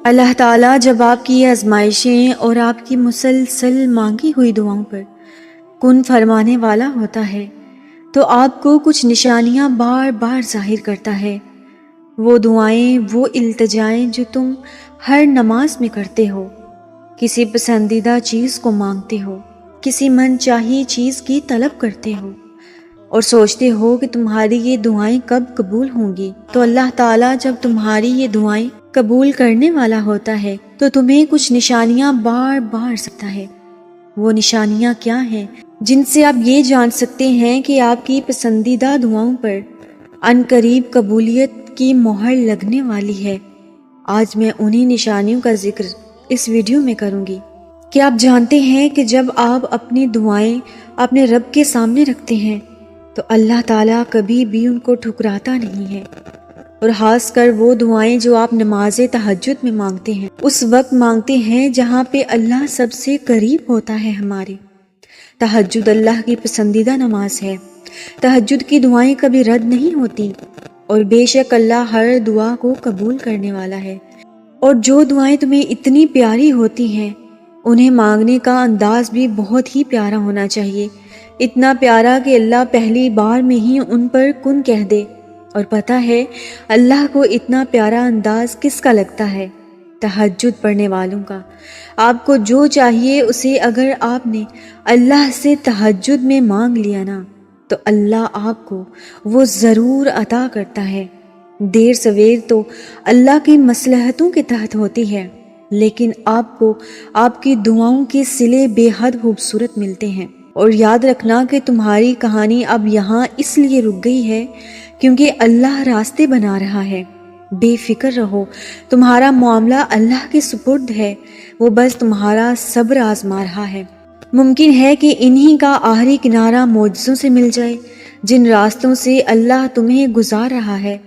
اللہ تعالیٰ جب آپ کی آزمائشیں اور آپ کی مسلسل مانگی ہوئی دعاؤں پر کن فرمانے والا ہوتا ہے تو آپ کو کچھ نشانیاں بار بار ظاہر کرتا ہے۔ وہ دعائیں، وہ التجائیں جو تم ہر نماز میں کرتے ہو، کسی پسندیدہ چیز کو مانگتے ہو، کسی من چاہی چیز کی طلب کرتے ہو اور سوچتے ہو کہ تمہاری یہ دعائیں کب قبول ہوں گی، تو اللہ تعالیٰ جب تمہاری یہ دعائیں قبول کرنے والا ہوتا ہے تو تمہیں کچھ نشانیاں بار بار سکتا ہے۔ وہ نشانیاں کیا ہیں جن سے آپ یہ جان سکتے ہیں کہ آپ کی پسندیدہ دعاؤں پر عنقریب قبولیت کی مہر لگنے والی ہے؟ آج میں انہی نشانیوں کا ذکر اس ویڈیو میں کروں گی۔ کیا آپ جانتے ہیں کہ جب آپ اپنی دعائیں اپنے رب کے سامنے رکھتے ہیں تو اللہ تعالیٰ کبھی بھی ان کو ٹھکراتا نہیں ہے، اور خاص کر وہ دعائیں جو آپ نماز تہجد میں مانگتے ہیں، اس وقت مانگتے ہیں جہاں پہ اللہ سب سے قریب ہوتا ہے ہمارے۔ تہجد اللہ کی پسندیدہ نماز ہے۔ تہجد کی دعائیں کبھی رد نہیں ہوتی، اور بے شک اللہ ہر دعا کو قبول کرنے والا ہے۔ اور جو دعائیں تمہیں اتنی پیاری ہوتی ہیں انہیں مانگنے کا انداز بھی بہت ہی پیارا ہونا چاہیے، اتنا پیارا کہ اللہ پہلی بار میں ہی ان پر کن کہہ دے۔ اور پتہ ہے اللہ کو اتنا پیارا انداز کس کا لگتا ہے؟ تہجد پڑھنے والوں کا۔ آپ کو جو چاہیے اسے اگر آپ نے اللہ سے تہجد میں مانگ لیا نا تو اللہ آپ کو وہ ضرور عطا کرتا ہے۔ دیر سویر تو اللہ کی مصلحتوں کے تحت ہوتی ہے، لیکن آپ کو آپ کی دعاؤں کے صلے بے حد خوبصورت ملتے ہیں۔ اور یاد رکھنا کہ تمہاری کہانی اب یہاں اس لیے رک گئی ہے کیونکہ اللہ راستے بنا رہا ہے۔ بے فکر رہو، تمہارا معاملہ اللہ کے سپرد ہے، وہ بس تمہارا صبر آزما رہا ہے۔ ممکن ہے کہ انہی کا آخری کنارہ معجزوں سے مل جائے جن راستوں سے اللہ تمہیں گزار رہا ہے۔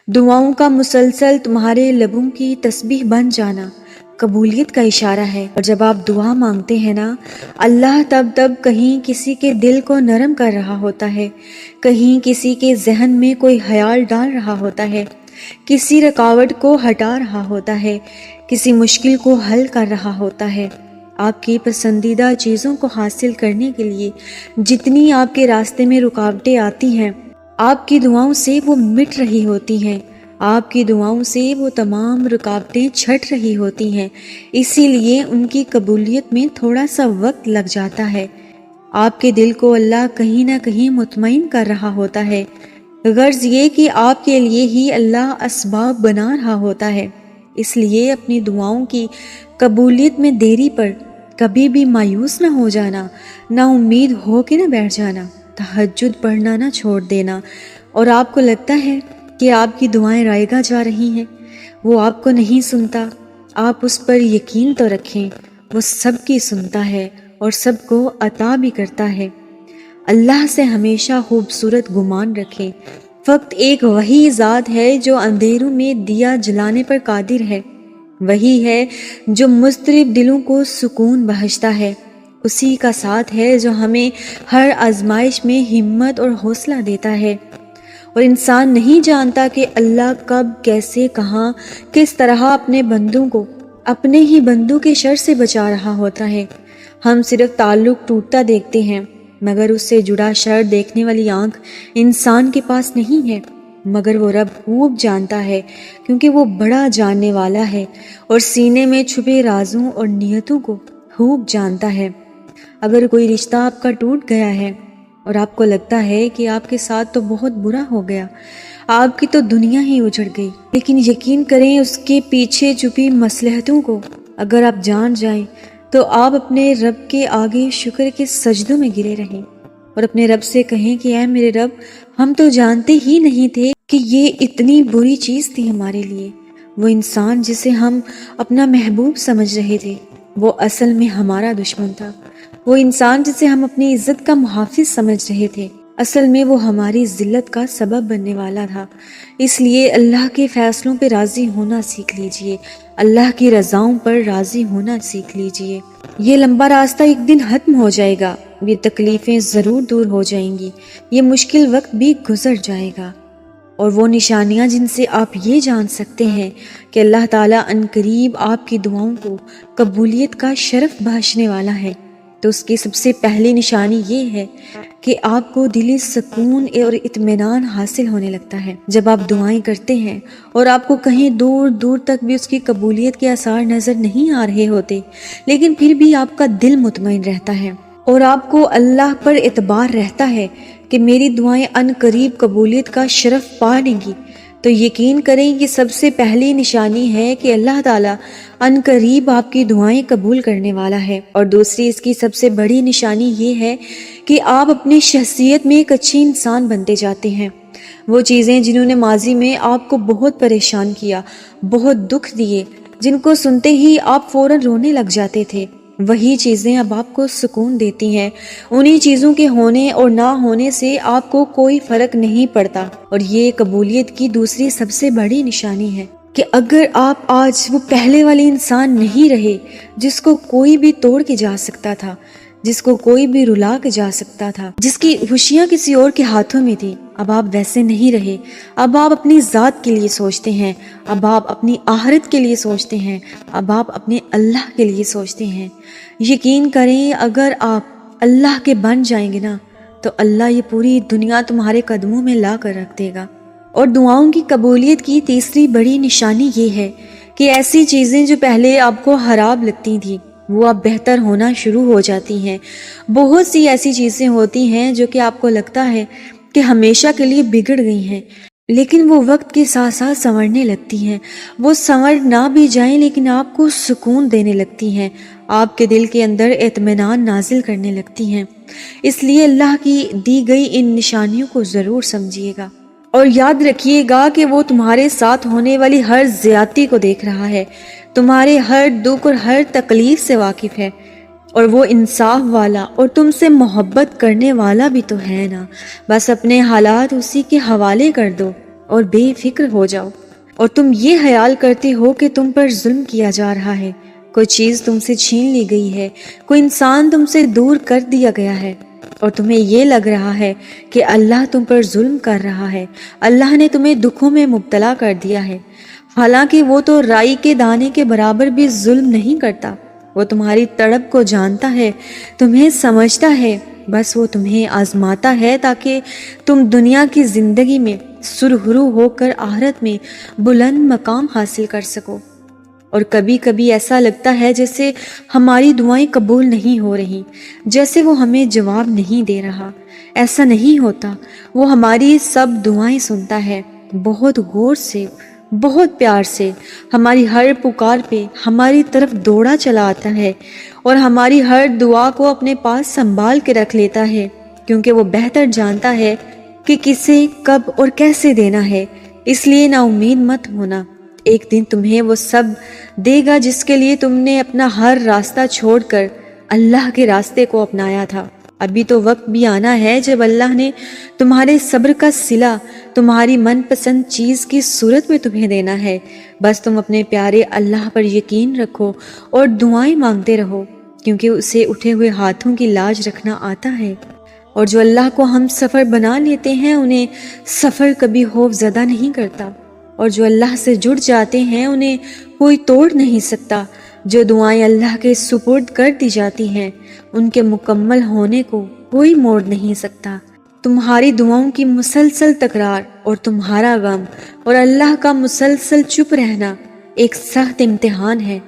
دعاؤں کا مسلسل تمہارے لبوں کی تسبیح بن جانا قبولیت کا اشارہ ہے۔ اور جب آپ دعا مانگتے ہیں نا، اللہ تب کہیں کسی کے دل کو نرم کر رہا ہوتا ہے، کہیں کسی کے ذہن میں کوئی خیال ڈال رہا ہوتا ہے، کسی رکاوٹ کو ہٹا رہا ہوتا ہے، کسی مشکل کو حل کر رہا ہوتا ہے۔ آپ کی پسندیدہ چیزوں کو حاصل کرنے کے لیے جتنی آپ کے راستے میں رکاوٹیں آتی ہیں، آپ کی دعاؤں سے وہ مٹ رہی ہوتی ہیں، آپ کی دعاؤں سے وہ تمام رکاوٹیں چھٹ رہی ہوتی ہیں، اسی لیے ان کی قبولیت میں تھوڑا سا وقت لگ جاتا ہے۔ آپ کے دل کو اللہ کہیں نہ کہیں مطمئن کر رہا ہوتا ہے، غرض یہ کہ آپ کے لیے ہی اللہ اسباب بنا رہا ہوتا ہے۔ اس لیے اپنی دعاؤں کی قبولیت میں دیری پر کبھی بھی مایوس نہ ہو جانا، نا امید ہو کے نہ بیٹھ جانا، تہجد پڑھنا نہ چھوڑ دینا۔ اور آپ کو لگتا ہے کہ آپ کی دعائیں رائگاں جا رہی ہیں، وہ آپ کو نہیں سنتا، آپ اس پر یقین تو رکھیں، وہ سب کی سنتا ہے اور سب کو عطا بھی کرتا ہے۔ اللہ سے ہمیشہ خوبصورت گمان رکھیں۔ فقط ایک وہی ذات ہے جو اندھیروں میں دیا جلانے پر قادر ہے، وہی ہے جو مضطرب دلوں کو سکون بخشتا ہے، اسی کا ساتھ ہے جو ہمیں ہر آزمائش میں ہمت اور حوصلہ دیتا ہے۔ اور انسان نہیں جانتا کہ اللہ کب، کیسے، کہاں، کس طرح اپنے بندوں کو اپنے ہی بندوں کے شر سے بچا رہا ہوتا ہے۔ ہم صرف تعلق ٹوٹتا دیکھتے ہیں، مگر اس سے جڑا شر دیکھنے والی آنکھ انسان کے پاس نہیں ہے۔ مگر وہ رب خوب جانتا ہے کیونکہ وہ بڑا جاننے والا ہے اور سینے میں چھپے رازوں اور نیتوں کو خوب جانتا ہے۔ اگر کوئی رشتہ آپ کا ٹوٹ گیا ہے اور آپ کو لگتا ہے کہ آپ کے ساتھ تو بہت برا ہو گیا، آپ کی تو دنیا ہی اجڑ گئی، لیکن یقین کریں اس کے پیچھے چھپی مصلحتوں کو اگر آپ جان جائیں تو آپ اپنے رب کے آگے شکر کے سجدوں میں گرے رہیں اور اپنے رب سے کہیں کہ اے میرے رب، ہم تو جانتے ہی نہیں تھے کہ یہ اتنی بری چیز تھی ہمارے لیے۔ وہ انسان جسے ہم اپنا محبوب سمجھ رہے تھے وہ اصل میں ہمارا دشمن تھا۔ وہ انسان جسے ہم اپنی عزت کا محافظ سمجھ رہے تھے اصل میں وہ ہماری ذلت کا سبب بننے والا تھا۔ اس لیے اللہ کے فیصلوں پہ راضی ہونا سیکھ لیجئے، اللہ کی رضاؤں پر راضی ہونا سیکھ لیجئے۔ یہ لمبا راستہ ایک دن ختم ہو جائے گا، یہ تکلیفیں ضرور دور ہو جائیں گی، یہ مشکل وقت بھی گزر جائے گا۔ اور وہ نشانیاں جن سے آپ یہ جان سکتے ہیں کہ اللہ تعالیٰ عنقریب آپ کی دعاؤں کو قبولیت کا شرف بخشنے والا ہے، تو اس کی سب سے پہلی نشانی یہ ہے کہ آپ کو دلی سکون اور اطمینان حاصل ہونے لگتا ہے۔ جب آپ دعائیں کرتے ہیں اور آپ کو کہیں دور دور تک بھی اس کی قبولیت کے آثار نظر نہیں آ رہے ہوتے، لیکن پھر بھی آپ کا دل مطمئن رہتا ہے اور آپ کو اللہ پر اعتبار رہتا ہے کہ میری دعائیں عن قریب قبولیت کا شرف پا لیں گی، تو یقین کریں کہ سب سے پہلی نشانی ہے کہ اللہ تعالیٰ عن قریب آپ کی دعائیں قبول کرنے والا ہے۔ اور دوسری اس کی سب سے بڑی نشانی یہ ہے کہ آپ اپنی شخصیت میں ایک اچھی انسان بنتے جاتے ہیں۔ وہ چیزیں جنہوں نے ماضی میں آپ کو بہت پریشان کیا، بہت دکھ دیے، جن کو سنتے ہی آپ فوراً رونے لگ جاتے تھے، وہی چیزیں اب آپ کو سکون دیتی ہیں۔ انہی چیزوں کے ہونے اور نہ ہونے سے آپ کو کوئی فرق نہیں پڑتا۔ اور یہ قبولیت کی دوسری سب سے بڑی نشانی ہے کہ اگر آپ آج وہ پہلے والے انسان نہیں رہے جس کو کوئی بھی توڑ کے جا سکتا تھا، جس کو کوئی بھی رلا کے جا سکتا تھا، جس کی خوشیاں کسی اور کے ہاتھوں میں تھی، اب آپ ویسے نہیں رہے۔ اب آپ اپنی ذات کے لیے سوچتے ہیں، اب آپ اپنی آخرت کے لیے سوچتے ہیں، اب آپ اپنے اللہ کے لیے سوچتے ہیں۔ یقین کریں اگر آپ اللہ کے بن جائیں گے نا، تو اللہ یہ پوری دنیا تمہارے قدموں میں لا کر رکھ دے گا۔ اور دعاؤں کی قبولیت کی تیسری بڑی نشانی یہ ہے کہ ایسی چیزیں جو پہلے آپ کو خراب لگتی تھیں وہ اب بہتر ہونا شروع ہو جاتی ہیں۔ بہت سی ایسی چیزیں ہوتی ہیں جو کہ آپ کو لگتا ہے کہ ہمیشہ کے لیے بگڑ گئی ہیں، لیکن وہ وقت کے ساتھ ساتھ سنورنے لگتی ہیں۔ وہ سنور نہ بھی جائیں لیکن آپ کو سکون دینے لگتی ہیں، آپ کے دل کے اندر اطمینان نازل کرنے لگتی ہیں۔ اس لیے اللہ کی دی گئی ان نشانیوں کو ضرور سمجھیے گا اور یاد رکھیے گا کہ وہ تمہارے ساتھ ہونے والی ہر زیادتی کو دیکھ رہا ہے، تمہارے ہر دکھ اور ہر تکلیف سے واقف ہے، اور وہ انصاف والا اور تم سے محبت کرنے والا بھی تو ہے نا۔ بس اپنے حالات اسی کے حوالے کر دو اور بے فکر ہو جاؤ۔ اور تم یہ خیال کرتے ہو کہ تم پر ظلم کیا جا رہا ہے، کوئی چیز تم سے چھین لی گئی ہے، کوئی انسان تم سے دور کر دیا گیا ہے، اور تمہیں یہ لگ رہا ہے کہ اللہ تم پر ظلم کر رہا ہے، اللہ نے تمہیں دکھوں میں مبتلا کر دیا ہے، حالانکہ وہ تو رائی کے دانے کے برابر بھی ظلم نہیں کرتا۔ وہ تمہاری تڑپ کو جانتا ہے، تمہیں سمجھتا ہے، بس وہ تمہیں آزماتا ہے تاکہ تم دنیا کی زندگی میں سرخرو ہو کر آخرت میں بلند مقام حاصل کر سکو۔ اور کبھی کبھی ایسا لگتا ہے جیسے ہماری دعائیں قبول نہیں ہو رہی، جیسے وہ ہمیں جواب نہیں دے رہا۔ ایسا نہیں ہوتا، وہ ہماری سب دعائیں سنتا ہے، بہت غور سے، بہت پیار سے ہماری ہر پکار پہ ہماری طرف دوڑا چلا آتا ہے اور ہماری ہر دعا کو اپنے پاس سنبھال کے رکھ لیتا ہے، کیونکہ وہ بہتر جانتا ہے کہ کسے کب اور کیسے دینا ہے۔ اس لیے نا امید مت ہونا، ایک دن تمہیں وہ سب دے گا جس کے لیے تم نے اپنا ہر راستہ چھوڑ کر اللہ کے راستے کو اپنایا تھا۔ ابھی تو وقت بھی آنا ہے جب اللہ نے تمہارے صبر کا صلہ تمہاری من پسند چیز کی صورت میں تمہیں دینا ہے۔ بس تم اپنے پیارے اللہ پر یقین رکھو اور دعائیں مانگتے رہو، کیونکہ اسے اٹھے ہوئے ہاتھوں کی لاج رکھنا آتا ہے، اور جو اللہ کو ہم سفر بنا لیتے ہیں انہیں سفر کبھی خوف زدہ نہیں کرتا، اور جو اللہ سے جڑ جاتے ہیں انہیں کوئی توڑ نہیں سکتا۔ جو دعائیں اللہ کے سپرد کر دی جاتی ہیں ان کے مکمل ہونے کو کوئی موڑ نہیں سکتا۔ تمہاری دعاؤں کی مسلسل تکرار اور تمہارا غم اور اللہ کا مسلسل چپ رہنا ایک سخت امتحان ہے۔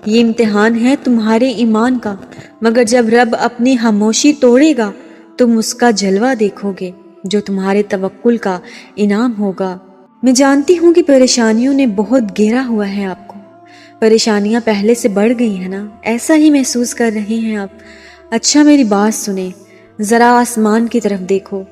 یہ امتحان ہے تمہارے ایمان کا، مگر جب رب اپنی خاموشی توڑے گا تم اس کا جلوہ دیکھو گے جو تمہارے توکل کا انعام ہوگا۔ میں جانتی ہوں کہ پریشانیوں نے بہت گھیرا ہوا ہے آپ کو، پریشانیاں پہلے سے بڑھ گئی ہیں نا، ایسا ہی محسوس کر رہے ہیں آپ۔ اچھا میری بات سنیں، ذرا آسمان کی طرف دیکھو،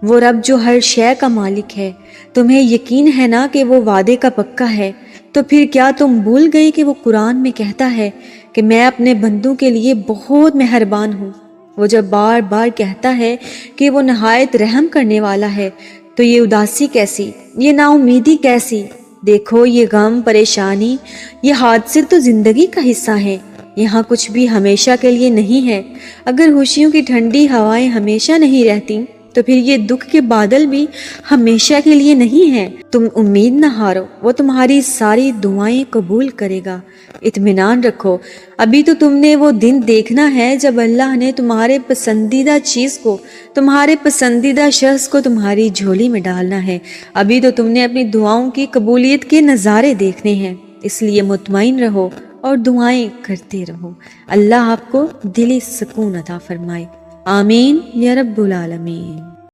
وہ رب جو ہر شے کا مالک ہے، تمہیں یقین ہے نا کہ وہ وعدے کا پکا ہے؟ تو پھر کیا تم بھول گئی کہ وہ قرآن میں کہتا ہے کہ میں اپنے بندوں کے لیے بہت مہربان ہوں؟ وہ جب بار بار کہتا ہے کہ وہ نہایت رحم کرنے والا ہے، تو یہ اداسی کیسی، یہ نا امیدی کیسی؟ دیکھو یہ غم، پریشانی، یہ حادثے تو زندگی کا حصہ ہیں، یہاں کچھ بھی ہمیشہ کے لیے نہیں ہے۔ اگر خوشیوں کی ٹھنڈی ہوائیں ہمیشہ نہیں رہتی تو پھر یہ دکھ کے بادل بھی ہمیشہ کے لیے نہیں ہیں۔ تم امید نہ ہارو، وہ تمہاری ساری دعائیں قبول کرے گا۔ اطمینان رکھو، ابھی تو تم نے وہ دن دیکھنا ہے جب اللہ نے تمہارے پسندیدہ چیز کو، تمہارے پسندیدہ شخص کو تمہاری جھولی میں ڈالنا ہے۔ ابھی تو تم نے اپنی دعاؤں کی قبولیت کے نظارے دیکھنے ہیں، اس لیے مطمئن رہو اور دعائیں کرتے رہو۔ اللہ آپ کو دلی سکون عطا فرمائے۔ آمین یا رب العالمین۔